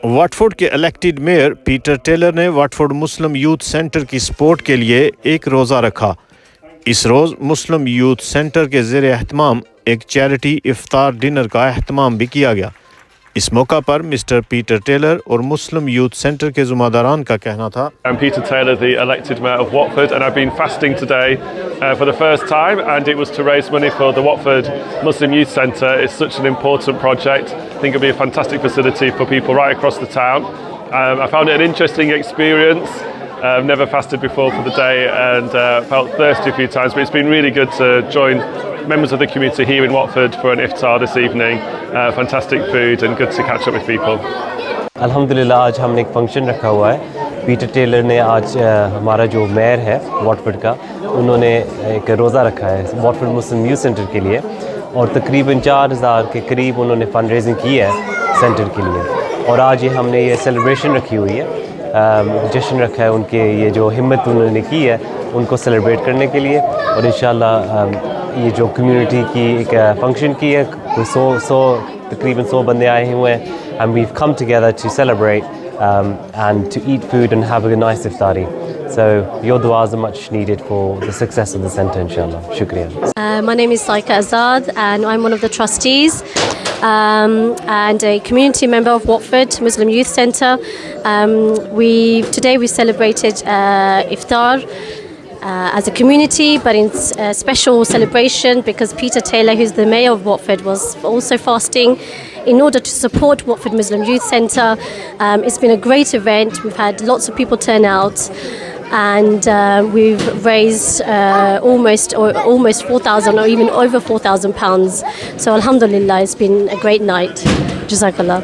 وٹفورڈ کے elected mayor Peter tailor نے وٹفورڈ Muslim youth centre کی سپورٹ کے لیے ایک روزہ رکھا۔ اس روز مسلم یوتھ سنٹر کے زیر اہتمام ایک چیریٹی افطار ڈنر کا اہتمام بھی کیا گیا۔ اس موقع پر مسٹر پیٹر ٹیلر اور مسلم یوتھ سنٹر کے ذمہ داران کا کہنا تھا I'm Peter Taylor, the elected Mayor of Watford, and I've been fasting today for the first time, and it was to raise money for the Watford Muslim Youth Centre. It's such an important project. I think it'll be a fantastic facility for people right across the town. I found it an interesting experience. I've never fasted before for the day and felt thirsty a few times, but it's been really good to join members of the community here in Watford for an iftar this evening. Fantastic food and good to catch up with people. الحمدللہ آج ہم نے ایک function رکھا ہوا ہے۔ Peter tailor نے آج ہمارا جو میئر ہے واٹفورڈ کا، انہوں نے ایک روزہ رکھا ہے واٹفورڈ مسلم یوتھ سینٹر کے لیے، اور تقریباً 4000 کے قریب انہوں نے فنڈ ریزنگ کی ہے سینٹر کے لیے، اور آج یہ ہم نے یہ سیلیبریشن رکھی ہوئی ہے، جشن رکھا ہے ان کے، یہ جو ہمت انہوں نے کی ہے ان کو سیلیبریٹ کرنے کے لیے، اور انشاءاللہ یہ جو کمیونٹی کی ایک فنکشن کی ہے، کوئی تقریباً 100 بندے آئے ہوئے ہیں، and we've come together to celebrate and to eat food and have a nice iftari. So your du'as are much needed for the success of the centre, inshallah. Shukriya. My name is Saika Azad and I'm one of the trustees and a community member of Watford Muslim Youth Centre. Today we celebrated iftar as a community, but in a special celebration because Peter Taylor, who's the mayor of Watford, was also fasting in order to support Watford Muslim Youth Centre. It's been a great event. We've had lots of people turn out, and we've raised almost 4,000 or even over £4,000. So alhamdulillah, it's been a great night. Jazakallah.